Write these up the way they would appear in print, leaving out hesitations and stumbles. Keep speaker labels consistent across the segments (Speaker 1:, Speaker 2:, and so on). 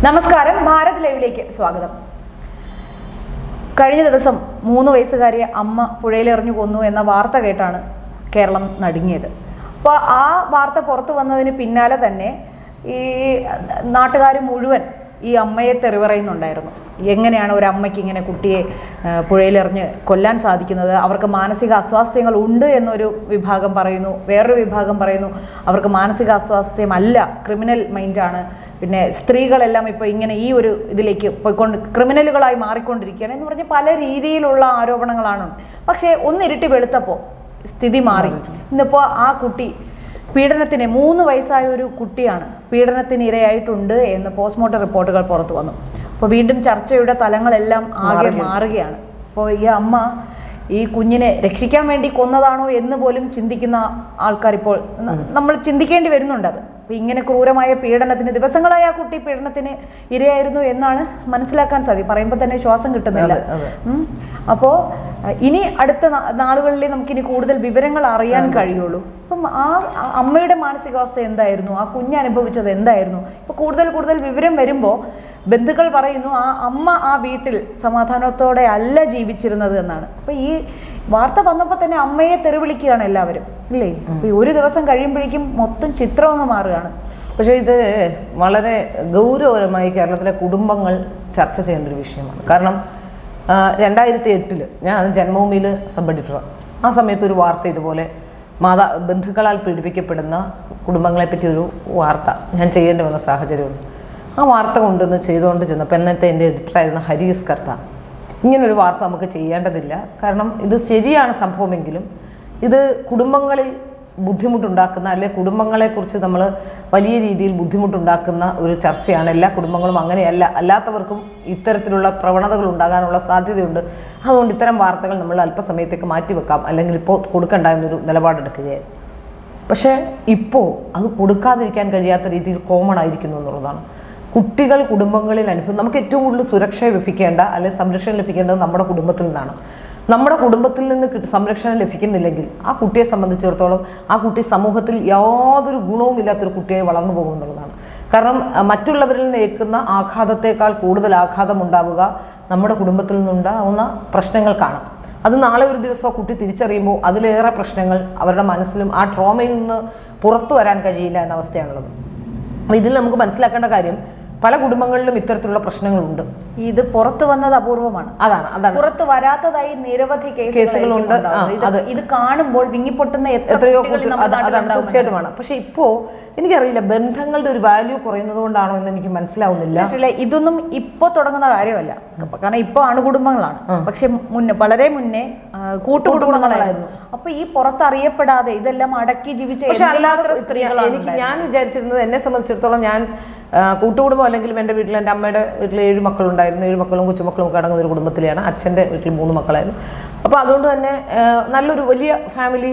Speaker 1: നമസ്കാരം, ഭാരത് ലൈവിലേക്ക് സ്വാഗതം. കഴിഞ്ഞ ദിവസം 3 വയസ്സുകാരിയെ അമ്മ പുഴയിലെറിഞ്ഞു കൊന്നു എന്ന വാർത്ത കേട്ടാണ് കേരളം നടുങ്ങിയത്. അപ്പോൾ ആ വാർത്ത പുറത്തു വന്നതിന് പിന്നാലെ തന്നെ ഈ നാട്ടുകാർ മുഴുവൻ ഈ അമ്മയെ തെറി പറയുന്നുണ്ടായിരുന്നു. എങ്ങനെയാണ് ഒരു അമ്മയ്ക്ക് ഇങ്ങനെ കുട്ടിയെ പുഴയിലെറിഞ്ഞ് കൊല്ലാൻ സാധിക്കുന്നത്? അവർക്ക് മാനസിക അസ്വാസ്ഥ്യങ്ങൾ ഉണ്ട് എന്നൊരു വിഭാഗം പറയുന്നു, വേറൊരു വിഭാഗം പറയുന്നു അവർക്ക് മാനസിക അസ്വാസ്ഥ്യമല്ല, ക്രിമിനൽ മൈൻഡാണ്. പിന്നെ സ്ത്രീകളെല്ലാം ഇപ്പോൾ ഇങ്ങനെ ഈ ഒരു ഇതിലേക്ക് പോയിക്കൊണ്ട് ക്രിമിനലുകളായി മാറിക്കൊണ്ടിരിക്കുകയാണ് എന്ന് പറഞ്ഞ് പല രീതിയിലുള്ള ആരോപണങ്ങളാണ്. പക്ഷേ ഒന്ന് ഇരുട്ടി വെളുത്തപ്പോൾ സ്ഥിതി മാറി. ഇന്നിപ്പോൾ ആ കുട്ടി പീഡനത്തിന് 3 വയസ്സായ ഒരു കുട്ടിയാണ് പീഡനത്തിന് ഇരയായിട്ടുണ്ട് എന്ന് പോസ്റ്റ്മോർട്ടം റിപ്പോർട്ടുകൾ പുറത്തു വന്നു. അപ്പോൾ വീണ്ടും ചർച്ചയുടെ തലങ്ങളെല്ലാം ആകെ മാറുകയാണ്. അപ്പോൾ ഈ അമ്മ ഈ കുഞ്ഞിനെ രക്ഷിക്കാൻ വേണ്ടി കൊന്നതാണോ എന്ന് പോലും ചിന്തിക്കുന്ന ആൾക്കാർ ഇപ്പോൾ നമ്മൾ ചിന്തിക്കേണ്ടി വരുന്നുണ്ട്. അത് അപ്പോൾ ഇങ്ങനെ ക്രൂരമായ പീഡനത്തിന് ദിവസങ്ങളായ ആ കുട്ടി പീഡനത്തിന് ഇരയായിരുന്നു എന്നാണ് മനസ്സിലാക്കാൻ സാധിക്കും. പറയുമ്പോൾ തന്നെ ശ്വാസം കിട്ടുന്നില്ല. അപ്പോൾ ഇനി അടുത്ത നാളുകളിൽ നമുക്കിനി കൂടുതൽ വിവരങ്ങൾ അറിയാൻ കഴിയുള്ളൂ. അപ്പം ആ അമ്മയുടെ മാനസികാവസ്ഥ എന്തായിരുന്നു, ആ കുഞ്ഞ് അനുഭവിച്ചത് എന്തായിരുന്നു? ഇപ്പോൾ കൂടുതൽ വിവരം വരുമ്പോൾ ബന്ധുക്കൾ പറയുന്നു ആ അമ്മ ആ വീട്ടിൽ സമാധാനത്തോടെ അല്ല ജീവിച്ചിരുന്നത് എന്നാണ്. അപ്പോൾ ഈ വാർത്ത വന്നപ്പോൾ തന്നെ അമ്മയെ തെറിവിളിക്കുകയാണ് എല്ലാവരും, ഇല്ലേ? അപ്പോൾ ഒരു ദിവസം കഴിയുമ്പോഴേക്കും മൊത്തം ചിത്രം ഒന്ന് മാറുകയാണ്.
Speaker 2: പക്ഷേ ഇത് വളരെ ഗൗരവപരമായി കേരളത്തിലെ കുടുംബങ്ങൾ ചർച്ച ചെയ്യേണ്ട ഒരു വിഷയമാണ്. കാരണം 2008 ഞാൻ ജന്മഭൂമിയിൽ സബ് എഡിറ്ററാണ്. ആ സമയത്ത് ഒരു വാർത്ത ഇതുപോലെ ബന്ധുക്കളാൽ പീഡിപ്പിക്കപ്പെടുന്ന കുടുംബങ്ങളെപ്പറ്റി ഒരു വാർത്ത ഞാൻ ചെയ്യേണ്ടി വന്ന സാഹചര്യമുണ്ട്. ആ വാർത്ത കൊണ്ടുവന്ന് ചെയ്തുകൊണ്ട് ചെന്നപ്പോൾ എന്നത്തെ എൻ്റെ എഡിറ്ററായിരുന്ന ഹരീസ് കർത്ത ഇങ്ങനൊരു വാർത്ത നമുക്ക് ചെയ്യേണ്ടതില്ല, കാരണം ഇത് ശരിയാണ് സംഭവമെങ്കിലും ഇത് കുടുംബങ്ങളിൽ ബുദ്ധിമുട്ടുണ്ടാക്കുന്ന, അല്ലെ കുടുംബങ്ങളെക്കുറിച്ച് നമ്മൾ വലിയ രീതിയിൽ ബുദ്ധിമുട്ടുണ്ടാക്കുന്ന ഒരു ചർച്ചയാണ്. എല്ലാ കുടുംബങ്ങളും അങ്ങനെയല്ല, അല്ലാത്തവർക്കും ഇത്തരത്തിലുള്ള പ്രവണതകൾ ഉണ്ടാകാനുള്ള സാധ്യതയുണ്ട്. അതുകൊണ്ട് ഇത്തരം വാർത്തകൾ നമ്മൾ അല്പസമയത്തേക്ക് മാറ്റിവെക്കാം, അല്ലെങ്കിൽ ഇപ്പോൾ കൊടുക്കണ്ട എന്നൊരു നിലപാടെടുക്കുകയായിരുന്നു. പക്ഷേ ഇപ്പോൾ അത് കൊടുക്കാതിരിക്കാൻ കഴിയാത്ത രീതിയിൽ കോമൺ ആയിരിക്കുന്നു എന്നുള്ളതാണ്. കുട്ടികൾ കുടുംബങ്ങളിൽ നമുക്ക് ഏറ്റവും കൂടുതൽ സുരക്ഷ ലഭിക്കേണ്ട, അല്ലെങ്കിൽ സംരക്ഷണം ലഭിക്കേണ്ടത് നമ്മുടെ കുടുംബത്തിൽ നിന്നാണ്. നമ്മുടെ കുടുംബത്തിൽ നിന്ന് സംരക്ഷണം ലഭിക്കുന്നില്ലെങ്കിൽ ആ കുട്ടിയെ സംബന്ധിച്ചിടത്തോളം ആ കുട്ടി സമൂഹത്തിൽ യാതൊരു ഗുണവുമില്ലാത്തൊരു കുട്ടിയായി വളർന്നു പോകുമെന്നുള്ളതാണ്. കാരണം മറ്റുള്ളവരിൽ നിന്ന് ഏൽക്കുന്ന ആഘാതത്തെക്കാൾ കൂടുതൽ ആഘാതം ഉണ്ടാവുക നമ്മുടെ കുടുംബത്തിൽ നിന്നുണ്ടാവുന്ന പ്രശ്നങ്ങൾക്കാണ്. അത് നാളെ ഒരു ദിവസം കുട്ടി തിരിച്ചറിയുമ്പോൾ അതിലേറെ പ്രശ്നങ്ങൾ അവരുടെ മനസ്സിലും ആ ട്രോമയിൽ നിന്ന് പുറത്തു വരാൻ കഴിയില്ല എന്ന അവസ്ഥയാണുള്ളത്. അപ്പോൾ ഇതിൽ നമുക്ക് മനസ്സിലാക്കേണ്ട കാര്യം പല കുടുംബങ്ങളിലും ഇത്തരത്തിലുള്ള പ്രശ്നങ്ങളുണ്ട്.
Speaker 1: ഇത് പുറത്തു വന്നത് അപൂർവമാണ്.
Speaker 2: അതാണ്
Speaker 1: പുറത്തു വരാത്തതായി നിരവധി കേസുകളുണ്ട്. ഇത് കാണുമ്പോൾ വിങ്ങിപ്പൊട്ടുന്ന
Speaker 2: എത്രയോ അതാണ് തീർച്ചയായിട്ടുമാണ്. പക്ഷെ ഇപ്പോ എനിക്കറിയില്ല, ബന്ധങ്ങളുടെ ഒരു വാല്യൂ കുറയുന്നത് കൊണ്ടാണോ എന്ന് എനിക്ക് മനസ്സിലാവുന്നില്ല.
Speaker 1: ഇതൊന്നും ഇപ്പൊ തുടങ്ങുന്ന കാര്യമല്ല, കാരണം ഇപ്പൊ അണുകുടുംബങ്ങളാണ്. പക്ഷെ വളരെ മുന്നേ കൂട്ടുകുടുംബങ്ങളായിരുന്നു. അപ്പൊ ഈ പുറത്തറിയപ്പെടാതെ ഇതെല്ലാം അടക്കി ജീവിച്ച
Speaker 2: ഞാൻ വിചാരിച്ചിരുന്നത്, എന്നെ സംബന്ധിച്ചിടത്തോളം ഞാൻ കൂട്ടുകുടുംബം അല്ലെങ്കിൽ എൻ്റെ വീട്ടിൽ എൻ്റെ അമ്മയുടെ വീട്ടിൽ 7 മക്കളുണ്ടായിരുന്നു. 7 മക്കളും കൊച്ചുമക്കളും ഒക്കെ അടങ്ങുന്ന ഒരു കുടുംബത്തിലാണ്. അച്ഛൻ്റെ വീട്ടിൽ 3 മക്കളായിരുന്നു. അപ്പോൾ അതുകൊണ്ട് തന്നെ നല്ലൊരു വലിയ ഫാമിലി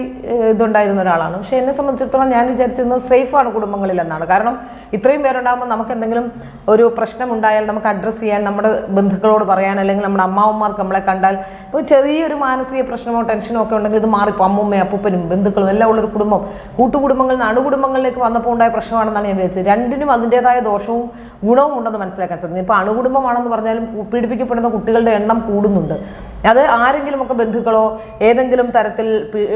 Speaker 2: ഇതുണ്ടായിരുന്ന ഒരാളാണ്. പക്ഷേ എന്നെ സംബന്ധിച്ചിടത്തോളം ഞാൻ വിചാരിച്ചിരുന്നത് സേഫാണ് കുടുംബങ്ങളിൽ എന്നാണ്. കാരണം ഇത്രയും പേരുണ്ടാകുമ്പോൾ നമുക്ക് എന്തെങ്കിലും ഒരു പ്രശ്നം ഉണ്ടായാൽ നമുക്ക് അഡ്രസ്സ് ചെയ്യാൻ, നമ്മുടെ ബന്ധുക്കളോട് പറയാൻ, അല്ലെങ്കിൽ നമ്മുടെ അമ്മാവന്മാർക്ക് നമ്മളെ കണ്ടാൽ ഇപ്പോൾ ചെറിയൊരു മാനസിക പ്രശ്നമോ ടെൻഷനോ ഒക്കെ ഉണ്ടെങ്കിൽ ഇത് മാറിപ്പോൾ അമ്മൂമ്മയും അപ്പൂപ്പനും ബന്ധുക്കളും എല്ലാം ഉള്ളൊരു കുടുംബം കൂട്ടുകുടുംബങ്ങളിൽ നിന്ന് അണുകുടുംബങ്ങളിലേക്ക് വന്നപ്പോൾ ഉണ്ടായ പ്രശ്നമാണെന്നാണ് ഞാൻ വിചാരിച്ചത്. രണ്ടിനും അതിൻ്റെതായ ദോഷവും ഗുണവും ഉണ്ടെന്ന് മനസ്സിലാക്കാൻ സാധിക്കും. ഇപ്പോൾ അണുകുടുംബമാണെന്ന് പറഞ്ഞാലും പീഡിപ്പിക്കപ്പെടുന്ന കുട്ടികളുടെ എണ്ണം കൂടുന്നുണ്ട്. അത് ആരെങ്കിലും ഒക്കെ ബന്ധുക്കളോ ഏതെങ്കിലും തരത്തിൽ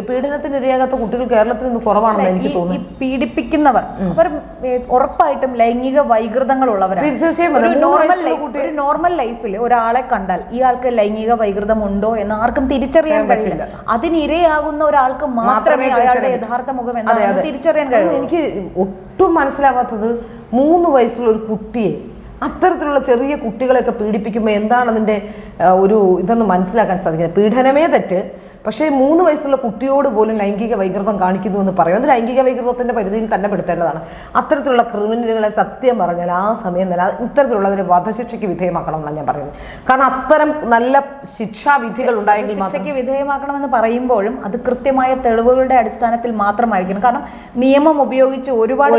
Speaker 2: പീഡനത്തിന് ഇരയാകാത്ത കുട്ടികൾ കേരളത്തിൽ നിന്ന് കുറവാണെന്ന് എനിക്ക് തോന്നുന്നു.
Speaker 1: പീഡിപ്പിക്കുന്നവർ അവർ ഉറപ്പായിട്ടും ലൈംഗിക വൈകൃതങ്ങൾ ഉള്ളവരാണ്.
Speaker 2: തീർച്ചയായും
Speaker 1: ഒരു നോർമൽ ലൈഫിൽ ഒരാളെ കണ്ടാൽ ഇയാൾക്ക് ലൈംഗിക വൈകൃതം ഉണ്ടോ എന്ന് ആർക്കും തിരിച്ചറിയാൻ കഴിയില്ല. അതിനിരയാകുന്ന ഒരാൾക്ക് മാത്രമേ അയാളുടെ യഥാർത്ഥ മുഖം എന്താണെന്ന് തിരിച്ചറിയാൻ കഴിയൂ.
Speaker 2: എനിക്ക് ഒട്ടും മനസ്സിലാവാത്തത് 3 വയസ്സുള്ള ഒരു കുട്ടിയെ, അത്തരത്തിലുള്ള ചെറിയ കുട്ടികളെയൊക്കെ പീഡിപ്പിക്കുമ്പോൾ എന്താണ് അതിൻ്റെ ഒരു ഇതെന്ന് മനസ്സിലാക്കാൻ സാധിക്കുന്നത്. പീഡനമേ തെറ്റ്, പക്ഷേ 3 വയസ്സുള്ള കുട്ടിയോട് പോലും ലൈംഗിക വൈകൃതം കാണിക്കുന്നു എന്ന് പറയും. അത് ലൈംഗിക വൈകൃതത്തിൻ്റെ പരിധിയിൽ തന്നെ പെടുത്തേണ്ടതാണ്. അത്തരത്തിലുള്ള ക്രിമിനലുകളെ സത്യം പറഞ്ഞാൽ ആ സമയം തന്നെ ഇത്തരത്തിലുള്ളവരെ വധശിക്ഷയ്ക്ക് വിധേയമാക്കണം എന്നാണ് ഞാൻ പറയുന്നത്. കാരണം അത്തരം നല്ല ശിക്ഷാവിധികൾ ഉണ്ടായെങ്കിൽ
Speaker 1: ശിക്ഷയ്ക്ക് വിധേയമാക്കണമെന്ന് പറയുമ്പോഴും അത് കൃത്യമായ തെളിവുകളുടെ അടിസ്ഥാനത്തിൽ മാത്രമായിരിക്കണം. കാരണം നിയമം ഉപയോഗിച്ച് ഒരുപാട്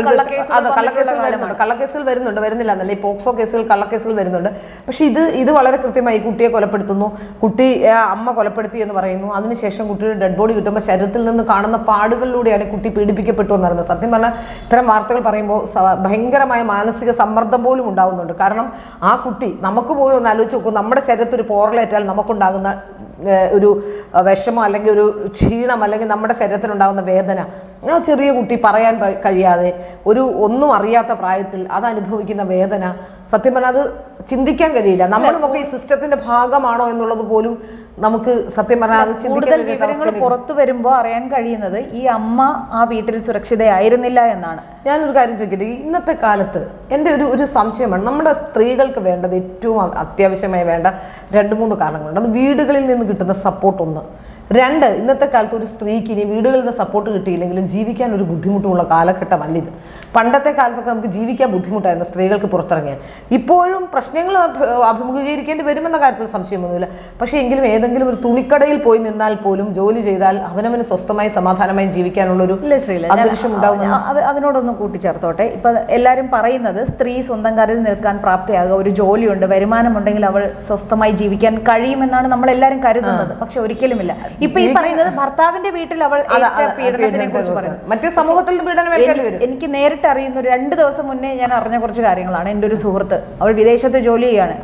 Speaker 2: കള്ളക്കേസുകൾ വരുന്നില്ല എന്നല്ല, ഈ പോക്സോ കേസുകൾ കള്ളക്കേസുകൾ വരുന്നുണ്ട്. പക്ഷെ ഇത് വളരെ കൃത്യമായി കുട്ടിയെ കൊലപ്പെടുത്തുന്നു, കുട്ടി അമ്മ കൊലപ്പെടുത്തി എന്ന് പറയുന്നു. അതിനുശേഷം കുട്ടിയുടെ ഡെഡ് ബോഡി കിട്ടുമ്പോൾ ശരീരത്തിൽ നിന്ന് കാണുന്ന പാടുകളിലൂടെയാണ് കുട്ടി പീഡിപ്പിക്കപ്പെട്ടു എന്നറിയുന്നത്. സത്യം പറഞ്ഞാൽ ഇത്തരം വാർത്തകൾ പറയുമ്പോൾ ഭയങ്കരമായ മാനസിക സമ്മർദ്ദം പോലും ഉണ്ടാകുന്നുണ്ട്. കാരണം ആ കുട്ടി, നമുക്ക് പോലും ഒന്ന് ആലോചിച്ച് നോക്കും, നമ്മുടെ ശരീരത്തിൽ ഒരു പോറലേറ്റാൽ നമുക്കുണ്ടാകുന്ന ഒരു വിഷമം അല്ലെങ്കിൽ ഒരു ക്ഷീണം അല്ലെങ്കിൽ നമ്മുടെ ശരീരത്തിലുണ്ടാകുന്ന വേദന, ആ ചെറിയ കുട്ടി പറയാൻ കഴിയാതെ ഒന്നും അറിയാത്ത പ്രായത്തിൽ അത് അനുഭവിക്കുന്ന വേദന, സത്യം പറഞ്ഞാൽ അത് ചിന്തിക്കാൻ കഴിയില്ല. നമ്മളുമൊക്കെ ഈ സിസ്റ്റത്തിന്റെ ഭാഗമാണോ എന്നുള്ളത് പോലും നമുക്ക് സത്യം പറഞ്ഞാൽ അത്
Speaker 1: കൂടുതൽ വിവരങ്ങൾ പുറത്തു വരുമ്പോൾ അറിയാൻ കഴിയുന്നത് ഈ അമ്മ ആ വീട്ടിൽ സുരക്ഷിതയായിരുന്നില്ല എന്നാണ്.
Speaker 2: ഞാനൊരു കാര്യം ചോദിക്കട്ടെ, ഇന്നത്തെ കാലത്ത് എൻ്റെ ഒരു സംശയമാണ്, നമ്മുടെ സ്ത്രീകൾക്ക് വേണ്ടത് ഏറ്റവും അത്യാവശ്യമായി വേണ്ട 2-3 കാരണങ്ങളുണ്ട്. അത് വീടുകളിൽ നിന്ന് കിട്ടുന്ന സപ്പോർട്ട് ഒന്ന്. 2, ഇന്നത്തെ കാലത്ത് ഒരു സ്ത്രീക്ക് ഇനി വീടുകളിൽ നിന്ന് സപ്പോർട്ട് കിട്ടിയില്ലെങ്കിലും ജീവിക്കാൻ ഒരു ബുദ്ധിമുട്ടുള്ള കാലഘട്ടമല്ല ഇത്. പണ്ടത്തെ കാലത്തൊക്കെ നമുക്ക് ജീവിക്കാൻ ബുദ്ധിമുട്ടായിരുന്നു സ്ത്രീകൾക്ക് പുറത്തിറങ്ങിയാൽ. ഇപ്പോഴും പ്രശ്നങ്ങൾ അഭിമുഖീകരിക്കേണ്ടി വരുമെന്ന കാര്യത്തിൽ സംശയമൊന്നുമില്ല. പക്ഷേ എങ്കിലും ഏതെങ്കിലും ഒരു തുണിക്കടയിൽ പോയി നിന്നാൽ പോലും ജോലി ചെയ്താൽ അവനവന് സ്വസ്ഥമായി സമാധാനമായി ജീവിക്കാനുള്ള ഒരു അന്തരീക്ഷം ഉണ്ടാവും.
Speaker 1: അതിനോടൊന്നും കൂട്ടിച്ചേർത്തോട്ടെ. ഇപ്പൊ എല്ലാവരും പറയുന്നത് സ്ത്രീ സ്വന്തം കാലിൽ നിൽക്കാൻ പ്രാപ്തിയാകുക, ഒരു ജോലിയുണ്ട്, വരുമാനമുണ്ടെങ്കിൽ അവൾ സ്വസ്ഥമായി ജീവിക്കാൻ കഴിയുമെന്നാണ് നമ്മൾ എല്ലാവരും കരുതുന്നത്. പക്ഷെ ഒരിക്കലുമില്ല. ഇപ്പൊ ഈ പറയുന്നത് ഭർത്താവിന്റെ വീട്ടിൽ അവൾ പീഡനത്തിനെ കുറിച്ച് പറയുന്നത്,
Speaker 2: മറ്റേ സമൂഹത്തിൽ പീഡനം.
Speaker 1: എനിക്ക് നേരിട്ട് അറിയുന്ന 2 ദിവസം മുന്നേ ഞാൻ അറിഞ്ഞ കുറച്ച് കാര്യങ്ങളാണ്. എൻ്റെ ഒരു സുഹൃത്ത്, അവൾ വിദേശത്ത് ജോലി ചെയ്യാണ്,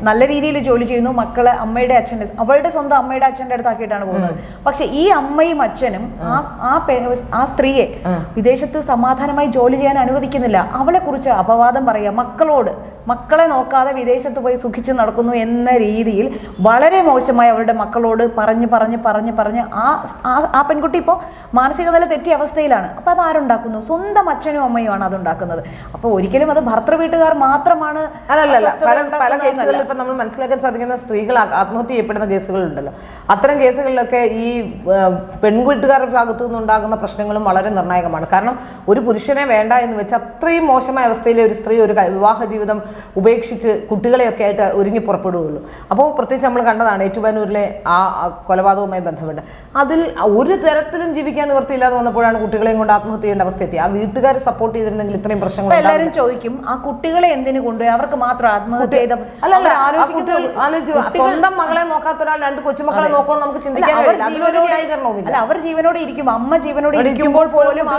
Speaker 1: നല്ല രീതിയിൽ ജോലി ചെയ്യുന്നു, മക്കളെ അമ്മയുടെ അച്ഛൻ്റെ, അവളുടെ സ്വന്തം അമ്മയുടെ അച്ഛൻ്റെ അടുത്താക്കിയിട്ടാണ് പോകുന്നത്. പക്ഷെ ഈ അമ്മയും അച്ഛനും ആ സ്ത്രീയെ വിദേശത്ത് സമാധാനമായി ജോലി ചെയ്യാൻ അനുവദിക്കുന്നില്ല. അവളെ കുറിച്ച് അപവാദം പറയുക, മക്കളെ നോക്കാതെ വിദേശത്ത് പോയി സുഖിച്ചു നടക്കുന്നു എന്ന രീതിയിൽ വളരെ മോശമായി അവരുടെ മക്കളോട് പറഞ്ഞ് ആ പെൺകുട്ടി ഇപ്പോൾ മാനസിക നില തെറ്റിയ അവസ്ഥയിലാണ്. അപ്പൊ അത് ആരുണ്ടാക്കുന്നു? സ്വന്തം അച്ഛനും അമ്മയുമാണ് അതുണ്ടാക്കുന്നത്. അപ്പൊ ഒരിക്കലും അത് ഭർത്തൃ വീട്ടുകാർ മാത്രമാണ്.
Speaker 2: പല കേസുകളിൽ ഇപ്പൊ നമ്മൾ മനസ്സിലാക്കാൻ സാധിക്കുന്ന സ്ത്രീകൾ ആത്മഹത്യ ചെയ്യപ്പെടുന്ന കേസുകളുണ്ടല്ലോ. അത്തരം കേസുകളിലൊക്കെ ഈ പെൺവീട്ടുകാരുടെ ഭാഗത്തു നിന്നുണ്ടാകുന്ന പ്രശ്നങ്ങളും വളരെ നിർണായകമാണ്. കാരണം ഒരു പുരുഷനെ വേണ്ട എന്ന് വെച്ച് അത്രയും മോശമായ അവസ്ഥയിലെ ഒരു സ്ത്രീ ഒരു വിവാഹ ജീവിതം ഉപേക്ഷിച്ച് കുട്ടികളെയൊക്കെ ആയിട്ട് ഒരുങ്ങി പുറപ്പെടുകയുള്ളൂ. അപ്പോൾ പ്രത്യേകിച്ച് നമ്മൾ കണ്ടതാണ് ഏറ്റുമാനൂരിലെ ആ കൊലപാതകവുമായി ബന്ധപ്പെട്ട്. അതിൽ ഒരു തരത്തിലും ജീവിക്കാൻ നിവൃത്തിയില്ലാതെ വന്നപ്പോഴാണ് കുട്ടികളെയും കൊണ്ട് ആത്മഹത്യ ചെയ്യേണ്ട അവസ്ഥ എത്തി. ആ വീട്ടുകാർ സപ്പോർട്ട് ചെയ്തിരുന്നെങ്കിൽ ഇത്രയും പ്രശ്നങ്ങൾ.
Speaker 1: എല്ലാവരും ചോദിക്കും, ആ കുട്ടികളെ എന്തിനു കൊണ്ടുപോയി? അവർക്ക് മാത്രം ആത്മഹത്യ ചെയ്ത
Speaker 2: സ്വന്തം മകളെ നോക്കാത്ത ഒരാൾ 2 കൊച്ചുമക്കളെ നോക്കുമെന്ന് നമുക്ക് ചിന്തിക്കാൻ
Speaker 1: അല്ല, അവർ ജീവനോടെ ഇരിക്കും. അമ്മ ജീവനോടെ ഇരിക്കുമ്പോൾ പോലും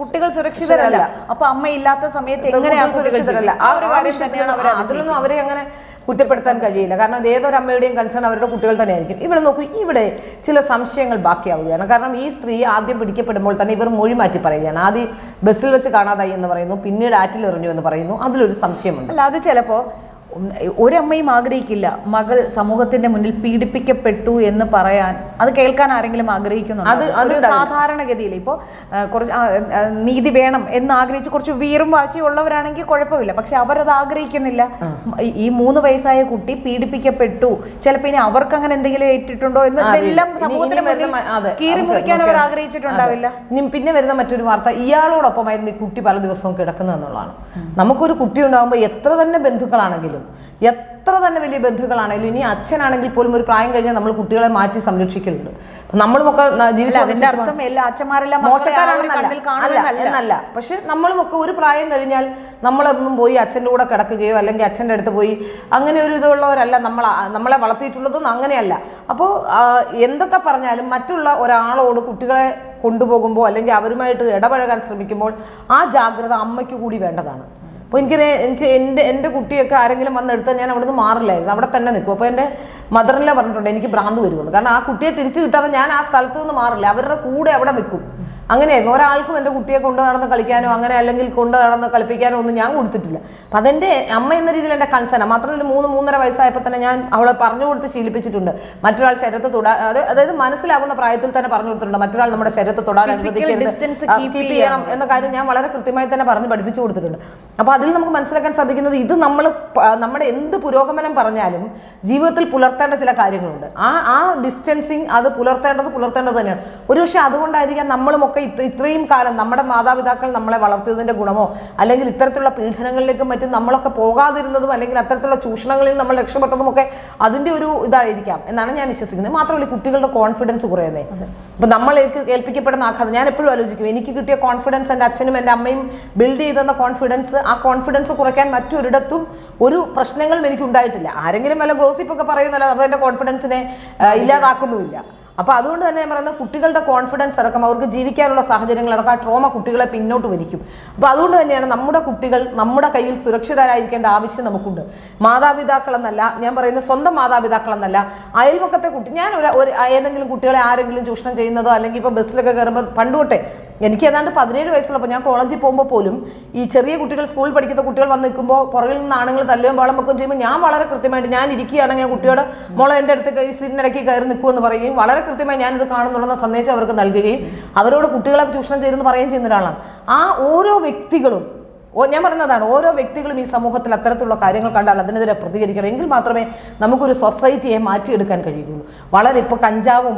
Speaker 1: കുട്ടികൾ സുരക്ഷിതരല്ല. അപ്പൊ അമ്മ ഇല്ലാത്ത സമയത്ത് എങ്ങനെയാണ് സുരക്ഷിതരല്ല? ആ ഒരു കാര്യം തന്നെയാണ്
Speaker 2: അതിലൊന്നും അവരെ അങ്ങനെ കുറ്റപ്പെടുത്താൻ കഴിയില്ല. കാരണം അത് ഏതൊരു അമ്മയുടെയും കൺസേൺ അവരുടെ കുട്ടികൾ തന്നെ ആയിരിക്കും. ഇവിടെ നോക്കൂ, ഇവിടെ ചില സംശയങ്ങൾ ബാക്കിയാവുകയാണ്. കാരണം ഈ സ്ത്രീ ആദ്യം പിടിക്കപ്പെടുമ്പോൾ തന്നെ ഇവർ മൊഴി മാറ്റി പറയുകയാണ്. ആദ്യം ബസ്സിൽ വെച്ച് കാണാതായി എന്ന് പറയുന്നു, പിന്നീട് ആറ്റിൽ എറിഞ്ഞു എന്ന് പറയുന്നു. അതിലൊരു സംശയമുണ്ട്.
Speaker 1: അല്ല, അത് ചിലപ്പോ ഒരമ്മയും ആഗ്രഹിക്കില്ല മകൾ സമൂഹത്തിന്റെ മുന്നിൽ പീഡിപ്പിക്കപ്പെട്ടു എന്ന് പറയാൻ. അത് കേൾക്കാൻ ആരെങ്കിലും ആഗ്രഹിക്കുന്നുണ്ട്? അത് സാധാരണഗതിയിൽ ഇപ്പോൾ കുറച്ച് നീതി വേണം എന്ന് ആഗ്രഹിച്ച് കുറച്ച് വീറും വാശിയും ഉള്ളവരാണെങ്കിൽ കുഴപ്പമില്ല. പക്ഷെ അവരത് ആഗ്രഹിക്കുന്നില്ല. ഈ 3 വയസ്സായ കുട്ടി പീഡിപ്പിക്കപ്പെട്ടു, ചിലപ്പോൾ ഇനി അവർക്ക് അങ്ങനെ എന്തെങ്കിലും ഏറ്റിട്ടുണ്ടോ എന്ന് എല്ലാം സമൂഹത്തിന് കീറി മുറിക്കാൻ അവർ ആഗ്രഹിച്ചിട്ടുണ്ടാവില്ല.
Speaker 2: പിന്നെ വരുന്ന മറ്റൊരു വാർത്ത, ഇയാളോടൊപ്പമായിരുന്നു ഈ കുട്ടി പല ദിവസവും കിടക്കുന്നതെന്നുള്ളതാണ്. നമുക്കൊരു കുട്ടി ഉണ്ടാകുമ്പോൾ എത്ര തന്നെ ബന്ധുക്കളാണെങ്കിലും, എത്ര തന്നെ വലിയ ബന്ധുക്കളാണെങ്കിലും, ഇനി അച്ഛനാണെങ്കിൽ പോലും ഒരു പ്രായം കഴിഞ്ഞാൽ നമ്മൾ കുട്ടികളെ മാറ്റി സംരക്ഷിക്കുന്നുണ്ട്. നമ്മളുമൊക്കെ
Speaker 1: അതിന്റെ അർത്ഥം എല്ലാ അച്ഛന്മാരെല്ലാം
Speaker 2: എന്നല്ല. പക്ഷെ നമ്മളുമൊക്കെ ഒരു പ്രായം കഴിഞ്ഞാൽ നമ്മളൊന്നും പോയി അച്ഛൻ്റെ കൂടെ കിടക്കുകയോ അല്ലെങ്കിൽ അച്ഛൻ്റെ അടുത്ത് പോയി അങ്ങനെ ഒരു ഇതുള്ളവരല്ല നമ്മളെ വളർത്തിയിട്ടുള്ളതൊന്നും അങ്ങനെയല്ല. അപ്പോൾ എന്തൊക്കെ പറഞ്ഞാലും മറ്റുള്ള ഒരാളോട് കുട്ടികളെ കൊണ്ടുപോകുമ്പോൾ അല്ലെങ്കിൽ അവരുമായിട്ട് ഇടപഴകാൻ ശ്രമിക്കുമ്പോൾ ആ ജാഗ്രത അമ്മയ്ക്ക് കൂടി വേണ്ടതാണ്. അപ്പോൾ എനിക്ക് എൻ്റെ കുട്ടിയൊക്കെ ആരെങ്കിലും വന്നെടുത്താൽ ഞാൻ അവിടെ നിന്ന് മാറില്ലായിരുന്നു, അവിടെ തന്നെ നിൽക്കും. അപ്പോൾ എൻ്റെ മദറിലെ പറഞ്ഞിട്ടുണ്ട് എനിക്ക് ഭ്രാന്ത് വരുമെന്ന്. കാരണം ആ കുട്ടിയെ തിരിച്ചു കിട്ടാതെ ഞാൻ ആ സ്ഥലത്ത് നിന്ന് മാറില്ല, അവരുടെ കൂടെ അവിടെ നിൽക്കും. അങ്ങനെയായിരുന്നു. ഒരാൾക്കും എൻ്റെ കുട്ടിയെ കൊണ്ട് നടന്ന് കളിക്കാനോ അങ്ങനെ അല്ലെങ്കിൽ കൊണ്ട് നടന്ന് കളിപ്പിക്കാനോ ഒന്നും ഞാൻ കൊടുത്തിട്ടില്ല. അപ്പം അതെൻ്റെ അമ്മ എന്ന രീതിയിൽ എൻ്റെ കൺസേൺ. മാത്രമല്ല 3-3.5 വയസ്സായപ്പോൾ തന്നെ ഞാൻ അവളെ പറഞ്ഞു കൊടുത്ത് ശീലിപ്പിച്ചിട്ടുണ്ട്. മറ്റൊരാൾ ശരീരത്തെ തൊടാൻ, അതായത് മനസ്സിലാകുന്ന പ്രായത്തിൽ തന്നെ പറഞ്ഞു കൊടുത്തിട്ടുണ്ട് മറ്റൊരാൾ നമ്മുടെ ശരീരത്തെ തൊടാൻ അനുവദിക്കരുത്, കീപ്പ് ചെയ്യണം എന്ന കാര്യം ഞാൻ വളരെ കൃത്യമായി തന്നെ പറഞ്ഞ് പഠിപ്പിച്ചു കൊടുത്തിട്ടുണ്ട്. അപ്പോൾ അതിൽ നമുക്ക് മനസ്സിലാക്കാൻ സാധിക്കുന്നത് ഇത് നമ്മുടെ എന്ത് പുരോഗമനം പറഞ്ഞാലും ജീവിതത്തിൽ പുലർത്തേണ്ട ചില കാര്യങ്ങളുണ്ട്. ആ ഡിസ്റ്റൻസിങ് അത് പുലർത്തേണ്ടത് തന്നെയാണ്. ഒരുപക്ഷെ അതുകൊണ്ടായിരിക്കാം നമ്മളുമൊക്കെ ഇത്രയും കാലം നമ്മുടെ മാതാപിതാക്കൾ നമ്മളെ വളർത്തിയതിന്റെ ഗുണമോ അല്ലെങ്കിൽ ഇത്തരത്തിലുള്ള പീഡനങ്ങളിലേക്കും മറ്റും നമ്മളൊക്കെ പോകാതിരുന്നതും അല്ലെങ്കിൽ അത്തരത്തിലുള്ള ചൂഷണങ്ങളിൽ നമ്മൾ രക്ഷപ്പെട്ടതും ഒക്കെ അതിന്റെ ഒരു ഇതായിരിക്കാം എന്നാണ് ഞാൻ വിശ്വസിക്കുന്നത്. മാത്രമല്ല കുട്ടികളുടെ കോൺഫിഡൻസ് കുറയുന്നേ. ഇപ്പൊ നമ്മൾ ഏൽപ്പിക്കപ്പെടുന്ന ആഘാതം ഞാൻ എപ്പോഴും ആലോചിക്കും, എനിക്ക് കിട്ടിയ കോൺഫിഡൻസ് എൻ്റെ അച്ഛനും എൻ്റെ അമ്മയും ബിൽഡ് ചെയ്തെന്ന കോൺഫിഡൻസ്, ആ കോൺഫിഡൻസ് കുറയ്ക്കാൻ മറ്റൊരിടത്തും ഒരു പ്രശ്നങ്ങളും എനിക്ക് ഉണ്ടായിട്ടില്ല. ആരെങ്കിലും വല്ല ഗോസിപ്പൊക്കെ പറയുന്നല്ലോ അത് എൻ്റെ കോൺഫിഡൻസിനെ ഇല്ലാതാക്കുന്നുമില്ല. അപ്പോൾ അതുകൊണ്ട് തന്നെ ഞാൻ പറയുന്നത് കുട്ടികളുടെ കോൺഫിഡൻസ് അടക്കം അവർക്ക് ജീവിക്കാനുള്ള സാഹചര്യങ്ങളടക്കം ആ ട്രോമ കുട്ടികളെ പിന്നോട്ട് വലിക്കും. അപ്പോൾ അതുകൊണ്ട് തന്നെയാണ് നമ്മുടെ കുട്ടികൾ നമ്മുടെ കയ്യിൽ സുരക്ഷിതരായിരിക്കേണ്ട ആവശ്യം നമുക്കുണ്ട്. മാതാപിതാക്കൾ എന്നല്ല ഞാൻ പറയുന്നത്, സ്വന്തം മാതാപിതാക്കൾ എന്നല്ല, അയൽപക്കത്തെ കുട്ടി. ഞാൻ ഏതെങ്കിലും കുട്ടികളെ ആരെങ്കിലും ചൂഷണം ചെയ്യുന്നതോ അല്ലെങ്കിൽ ഇപ്പോൾ ബസ്സിലൊക്കെ കയറുമ്പോൾ പണ്ടുതൊട്ടെ എനിക്ക് ഏതാണ്ട് 17 വയസ്സുള്ളപ്പോൾ ഞാൻ കോളേജിൽ പോകുമ്പോൾ പോലും ഈ ചെറിയ കുട്ടികൾ സ്കൂളിൽ പഠിക്കുന്ന കുട്ടികൾ വന്ന് നിൽക്കുമ്പോൾ പുറകിൽ നിന്ന് ആണുങ്ങൾ തല്ലുകയും വളം വെക്കുകയും ചെയ്യുമ്പോൾ ഞാൻ വളരെ കൃത്യമായിട്ട് ഞാൻ ഇരിക്കുകയാണെങ്കിൽ കുട്ടിയോട് മോളെ എൻ്റെ അടുത്ത് സീറ്റിനിടയ്ക്ക് കയറി നിൽക്കുമെന്ന് പറയുകയും വളരെ കൃത്യമായി ഞാനിത് കാണുന്നുള്ള സന്ദേശം അവർക്ക് നൽകുകയും അവരോട് കുട്ടികളെ ചൂഷണം ചെയ്തെന്ന് പറയുകയും ചെയ്യുന്ന ഒരാളാണ്. ആ ഓരോ വ്യക്തികളും ഞാൻ പറയുന്നതാണ്, ഓരോ വ്യക്തികളും ഈ സമൂഹത്തിൽ അത്തരത്തിലുള്ള കാര്യങ്ങൾ കണ്ടാൽ അതിനെതിരെ പ്രതികരിക്കണം. എങ്കിൽ മാത്രമേ നമുക്കൊരു സൊസൈറ്റിയെ മാറ്റിയെടുക്കാൻ കഴിയുകയുള്ളൂ. വളരെ ഇപ്പോൾ കഞ്ചാവും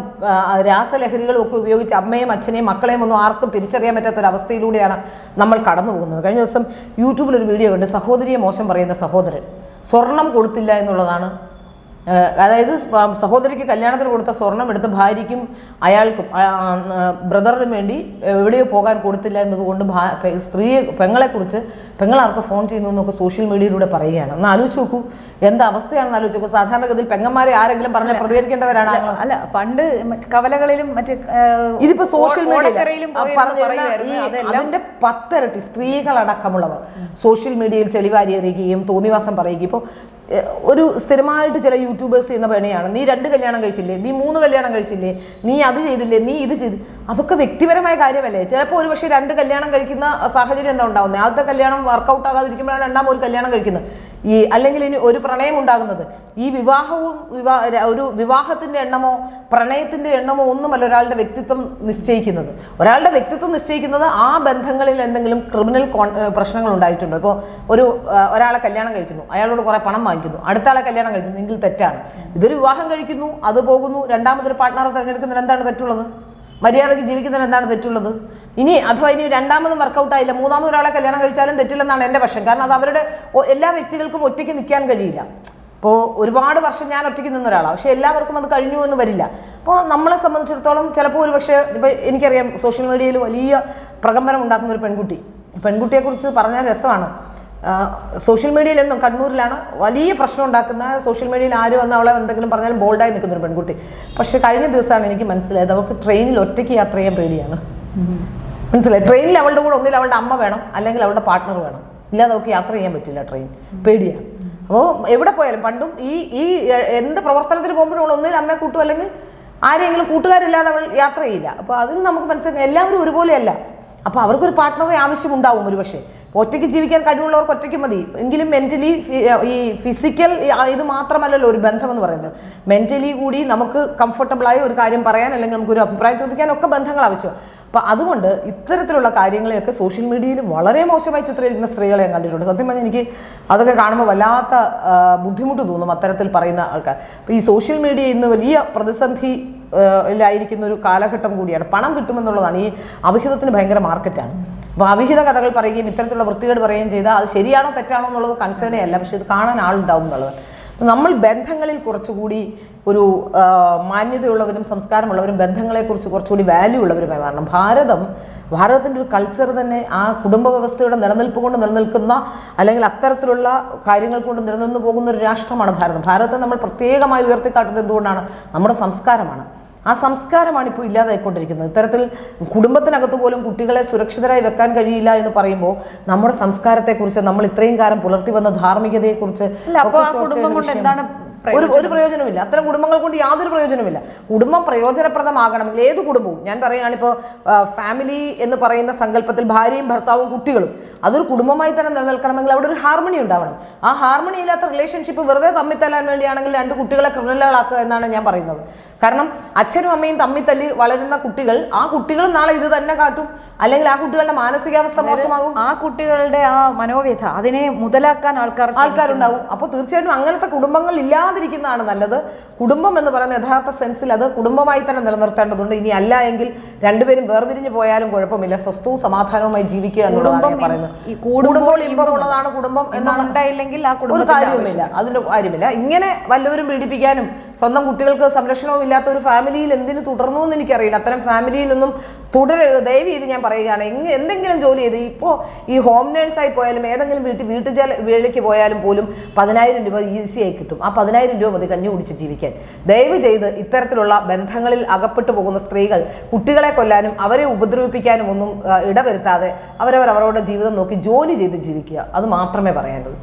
Speaker 2: രാസലഹരികളും ഒക്കെ ഉപയോഗിച്ച് അമ്മയും അച്ഛനെയും മക്കളെയും ഒന്നും ആർക്കും തിരിച്ചറിയാൻ പറ്റാത്തൊരവസ്ഥയിലൂടെയാണ് നമ്മൾ കടന്നു പോകുന്നത്. കഴിഞ്ഞ ദിവസം യൂട്യൂബിലൊരു വീഡിയോ കണ്ട് സഹോദരിയെ മോശം പറയുന്ന സഹോദരൻ സ്വർണം കൊടുത്തില്ല എന്നുള്ളതാണ്. അതായത് സഹോദരിക്ക് കല്യാണത്തിന് കൊടുത്ത സ്വർണം എടുത്ത് ഭാര്യയ്ക്കും അയാൾക്കും ബ്രദറിനും വേണ്ടി എവിടെയോ പോകാൻ കൊടുത്തില്ല എന്നതുകൊണ്ട് പെങ്ങളെക്കുറിച്ച് പെങ്ങളാർക്ക് ഫോൺ ചെയ്യുന്നു എന്നൊക്കെ സോഷ്യൽ മീഡിയയിലൂടെ പറയുകയാണ്. ഒന്ന് ആലോചിച്ച് നോക്കൂ, എന്താ അവസ്ഥയാണെന്ന് ആലോചിച്ച് നോക്കൂ. സാധാരണഗതിയിൽ പെങ്ങന്മാരെ ആരെങ്കിലും പറഞ്ഞാൽ പ്രതികരിക്കേണ്ടവരാണ്.
Speaker 1: അല്ല, പണ്ട് കവലകളിലും മറ്റ്
Speaker 2: ഇതിപ്പോ സോഷ്യൽ മീഡിയയിലും അതിന്റെ 10 ഇരട്ടി സ്ത്രീകളടക്കമുള്ളവർ സോഷ്യൽ മീഡിയയിൽ ചെളിവാരി എറിയുകയും തോന്നിവാസം പറയുകയും. ഇപ്പോൾ ഒരു സ്ഥിരമായിട്ട് ചില യൂട്യൂബേഴ്സ് ചെയ്യുന്ന പണിയാണ്, നീ 2 കല്യാണം കഴിച്ചില്ലേ, നീ 3 കല്യാണം കഴിച്ചില്ലേ, നീ അത് ചെയ്തില്ലേ, നീ ഇത് ചെയ്ത്. അതൊക്കെ വ്യക്തിപരമായ കാര്യമല്ലേ? ചിലപ്പോൾ ഒരു പക്ഷേ 2 കല്യാണം കഴിക്കുന്ന സാഹചര്യം എന്താ ഉണ്ടാകുന്നത്? ആദ്യത്തെ കല്യാണം വർക്കൗട്ട് ആകാതിരിക്കുമ്പോഴാണ് രണ്ടാമൊരു കല്യാണം കഴിക്കുന്നത്. അല്ലെങ്കിൽ ഇനി ഒരു പ്രണയം ഉണ്ടാകുന്നത്. ഈ ഒരു വിവാഹത്തിന്റെ എണ്ണമോ പ്രണയത്തിന്റെ എണ്ണമോ ഒന്നുമല്ല ഒരാളുടെ വ്യക്തിത്വം നിശ്ചയിക്കുന്നത്. ഒരാളുടെ വ്യക്തിത്വം നിശ്ചയിക്കുന്നത് ആ ബന്ധങ്ങളിൽ എന്തെങ്കിലും ക്രിമിനൽ പ്രശ്നങ്ങൾ ഉണ്ടായിട്ടുണ്ടോ. ഇപ്പോൾ ഒരാളെ കല്യാണം കഴിക്കുന്നു, അയാളോട് കുറെ പണം വാങ്ങിക്കുന്നു, അടുത്ത ആളെ കല്യാണം കഴിക്കുന്നു, എങ്കിൽ തെറ്റാണ്. ഇതൊരു വിവാഹം കഴിക്കുന്നു, അത് പോകുന്നു, രണ്ടാമതൊരു പാർട്ട്ണറെ തിരഞ്ഞെടുക്കുന്നതിന് എന്താണ് തെറ്റുള്ളത്? മര്യാദയ്ക്ക് ജീവിക്കുന്നതിന് എന്താണ് തെറ്റുള്ളത്? ഇനി അഥവാ ഇനി രണ്ടാമതും വർക്കൗട്ട് ആയില്ല, മൂന്നാമത് ഒരാളെ കല്യാണം കഴിച്ചാലും തെറ്റില്ലെന്നാണ് എൻ്റെ പക്ഷം. കാരണം അത് അവരുടെ എല്ലാ വ്യക്തികൾക്കും ഒറ്റയ്ക്ക് നിൽക്കാൻ കഴിയില്ല. ഇപ്പോൾ ഒരുപാട് വർഷം ഞാൻ ഒറ്റയ്ക്ക് നിന്ന ഒരാളാണ്, പക്ഷെ എല്ലാവർക്കും അത് കഴിഞ്ഞു എന്ന് വരില്ല. അപ്പോൾ നമ്മളെ സംബന്ധിച്ചിടത്തോളം ചിലപ്പോൾ ഒരു പക്ഷേ ഇപ്പോൾ എനിക്കറിയാം സോഷ്യൽ മീഡിയയിൽ വലിയ പ്രകമ്പനം ഉണ്ടാക്കുന്ന ഒരു പെൺകുട്ടിയെക്കുറിച്ച് പറഞ്ഞാൽ രസമാണ്. സോഷ്യൽ മീഡിയയിൽ എന്നും കണ്ണൂരിലാണ് വലിയ പ്രശ്നം ഉണ്ടാക്കുന്ന, സോഷ്യൽ മീഡിയയിൽ ആര് വന്ന് അവളെ എന്തെങ്കിലും പറഞ്ഞാലും ബോൾഡായി നിൽക്കുന്ന ഒരു പെൺകുട്ടി. പക്ഷെ കഴിഞ്ഞ ദിവസമാണ് എനിക്ക് മനസ്സിലായത് അവൾക്ക് ട്രെയിനിൽ ഒറ്റയ്ക്ക് യാത്ര ചെയ്യാൻ പേടിയാണ്. മനസ്സിലായി? ട്രെയിനിൽ അവളുടെ കൂടെ ഒന്നിൽ അവളുടെ അമ്മ വേണം, അല്ലെങ്കിൽ അവളുടെ പാർട്ട്ണർ വേണം, ഇല്ലാതെ അവൾക്ക് യാത്ര ചെയ്യാൻ പറ്റില്ല. ട്രെയിൻ പേടിയാണ്. അപ്പോൾ എവിടെ പോയാലും പണ്ടും ഈ എന്ത് പ്രവർത്തനത്തിന് പോകുമ്പോഴും ഒന്നിൽ അമ്മയെ കൂട്ടും, അല്ലെങ്കിൽ ആരെങ്കിലും കൂട്ടുകാരില്ലാതെ അവൾ യാത്ര ചെയ്യില്ല. അപ്പോൾ അതിന് നമുക്ക് മനസ്സിലാക്കാം എല്ലാവരും ഒരുപോലെയല്ല. അപ്പോൾ അവർക്കൊരു പാർട്ട്ണറെ ആവശ്യമുണ്ടാവും. ഒരു പക്ഷേ ഒറ്റയ്ക്ക് ജീവിക്കാൻ കഴിവുള്ളവർക്ക് ഒറ്റയ്ക്ക് മതി. എങ്കിലും മെന്റലി ഈ ഫിസിക്കൽ ഇത് മാത്രമല്ലല്ലോ ഒരു ബന്ധം എന്ന് പറയുന്നത്. മെന്റലി കൂടി നമുക്ക് കംഫർട്ടബിളായ ഒരു കാര്യം പറയാൻ, അല്ലെങ്കിൽ നമുക്കൊരു അഭിപ്രായം ചോദിക്കാനൊക്കെ ബന്ധങ്ങൾ ആവശ്യമാണ്. അപ്പം അതുകൊണ്ട് ഇത്തരത്തിലുള്ള കാര്യങ്ങളെയൊക്കെ സോഷ്യൽ മീഡിയയിൽ വളരെ മോശമായി ചിത്രീകരിക്കുന്ന സ്ത്രീകളെ ഞാൻ കണ്ടിട്ടുണ്ട്. സത്യം പറഞ്ഞാൽ എനിക്ക് അതൊക്കെ കാണുമ്പോൾ വല്ലാത്ത ബുദ്ധിമുട്ട് തോന്നും അത്തരത്തിൽ പറയുന്ന ആൾക്കാർ. അപ്പോൾ ഈ സോഷ്യൽ മീഡിയ ഇന്ന് വലിയ പ്രതിസന്ധിയിലായിരിക്കുന്ന ഒരു കാലഘട്ടം കൂടിയാണ്. പണം കിട്ടുമെന്നുള്ളതാണ്. ഈ അവിഹിതത്തിന് ഭയങ്കര മാർക്കറ്റാണ്. അപ്പോൾ അവിഹിത കഥകൾ പറയുകയും ഇത്തരത്തിലുള്ള വൃത്തികേട് പറയുകയും ചെയ്താൽ അത് ശരിയാണോ തെറ്റാണോ എന്നുള്ളത് കൺസേണേ അല്ല, പക്ഷെ ഇത് കാണാൻ ആളുണ്ടാവും എന്നുള്ളത്. നമ്മൾ ബന്ധങ്ങളിൽ കുറച്ചുകൂടി ഒരു മാന്യതയുള്ളവരും സംസ്കാരമുള്ളവരും ബന്ധങ്ങളെക്കുറിച്ച് കുറച്ചുകൂടി വാല്യൂ ഉള്ളവരുമായി മാറണം. ഭാരതത്തിൻ്റെ ഒരു കൾച്ചർ തന്നെ ആ കുടുംബ വ്യവസ്ഥയുടെ നിലനിൽപ്പ് കൊണ്ട് നിലനിൽക്കുന്ന, അല്ലെങ്കിൽ അത്തരത്തിലുള്ള കാര്യങ്ങൾ കൊണ്ട് നിലനിന്ന് പോകുന്ന ഒരു രാഷ്ട്രമാണ് ഭാരതം. ഭാരതത്തെ നമ്മൾ പ്രത്യേകമായി ഉയർത്തിക്കാട്ടുന്നത് എന്തുകൊണ്ടാണ്? നമ്മുടെ സംസ്കാരമാണ്. ആ സംസ്കാരമാണ് ഇപ്പോൾ ഇല്ലാതായിക്കൊണ്ടിരിക്കുന്നത്. ഇത്തരത്തിൽ കുടുംബത്തിനകത്ത് പോലും കുട്ടികളെ സുരക്ഷിതരായി വെക്കാൻ കഴിയില്ല എന്ന് പറയുമ്പോൾ നമ്മുടെ സംസ്കാരത്തെക്കുറിച്ച്, നമ്മൾ ഇത്രയും കാലം പുലർത്തി വന്ന ധാർമ്മികതയെക്കുറിച്ച് ഒരു പ്രയോജനമില്ല. അത്തരം കുടുംബങ്ങൾ കൊണ്ട് യാതൊരു പ്രയോജനമില്ല. കുടുംബം പ്രയോജനപ്രദമാകണമെങ്കിൽ ഏത് കുടുംബവും, ഞാൻ പറയുകയാണിപ്പോൾ ഫാമിലി എന്ന് പറയുന്ന സങ്കല്പത്തിൽ ഭാര്യയും ഭർത്താവും കുട്ടികളും അതൊരു കുടുംബമായി തന്നെ നിലനിൽക്കണമെങ്കിൽ അവിടെ ഒരു ഹാർമണി ഉണ്ടാവണം. ആ ഹാർമണി ഇല്ലാത്ത റിലേഷൻഷിപ്പ് വെറുതെ തമ്മിത്തല്ലാൻ വേണ്ടിയാണെങ്കിൽ 2 കുട്ടികളെ ക്രിമിനലുകളാക്കുക എന്നാണ് ഞാൻ പറയുന്നത്. കാരണം അച്ഛനും അമ്മയും തമ്മിത്തല്ലി വളരുന്ന കുട്ടികൾ, ആ കുട്ടികൾ നാളെ ഇത് തന്നെ കാട്ടും, അല്ലെങ്കിൽ ആ കുട്ടികളുടെ മാനസികാവസ്ഥ മോശമാകും.
Speaker 1: ആ കുട്ടികളുടെ ആ മനോവ്യഥ അതിനെ മുതലാക്കാൻ ആൾക്കാരുണ്ടാവും.
Speaker 2: അപ്പോൾ തീർച്ചയായിട്ടും അങ്ങനത്തെ കുടുംബങ്ങൾ ഇല്ലാതിരിക്കുന്നതാണ് നല്ലത്. കുടുംബം എന്ന് പറയുന്ന യഥാർത്ഥ സെൻസിൽ അത് കുടുംബമായി തന്നെ നിലനിർത്തേണ്ടതുണ്ട്. ഇനി അല്ല എങ്കിൽ രണ്ടുപേരും വേർപിരിഞ്ഞു പോയാലും കുഴപ്പമില്ല, സ്വസ്ഥവും സമാധാനവുമായി ജീവിക്കുക എന്നുള്ളതാണ് പറയുന്നത്. കൂടുമ്പോൾ ഇമ്പമുള്ളതാണ് കുടുംബം
Speaker 1: എന്നാണെന്നുണ്ടായില്ലെങ്കിൽ ആ
Speaker 2: ഒരു കാര്യവുമില്ല, അതിന്റെ കാര്യമില്ല. ഇങ്ങനെ വല്ലവരും പീഡിപ്പിക്കാനും സ്വന്തം കുട്ടികൾക്ക് സംരക്ഷണവും ഇല്ലാത്ത ഒരു ഫാമിലിയിൽ എന്തിനു തുടർന്നു എന്ന് എനിക്കറിയില്ല. അത്തരം ഫാമിലിയിലൊന്നും തുടരരുത്. ദയവ് ചെയ്ത് ഞാൻ പറയുകയാണ്, എന്തെങ്കിലും ജോലി ചെയ്ത് ഇപ്പോൾ ഈ ഹോം നേഴ്സായി പോയാലും ഏതെങ്കിലും വീട്ടുജോലിക്ക് പോയാലും പോലും 10,000 രൂപ ഈസിയായി കിട്ടും. ആ 10,000 5000 രൂപ മതി കഞ്ഞി കുടിച്ച് ജീവിക്കാൻ. ദയവ് ചെയ്ത് ഇത്തരത്തിലുള്ള ബന്ധങ്ങളിൽ അകപ്പെട്ടു പോകുന്ന സ്ത്രീകൾ കുട്ടികളെ കൊല്ലാനും അവരെ ഉപദ്രവിപ്പിക്കാനും ഒന്നും ഇടവരുത്താതെ അവരവരുടെ ജീവിതം നോക്കി ജോലി ചെയ്ത് ജീവിക്കുക. അത് മാത്രമേ പറയാനുള്ളൂ.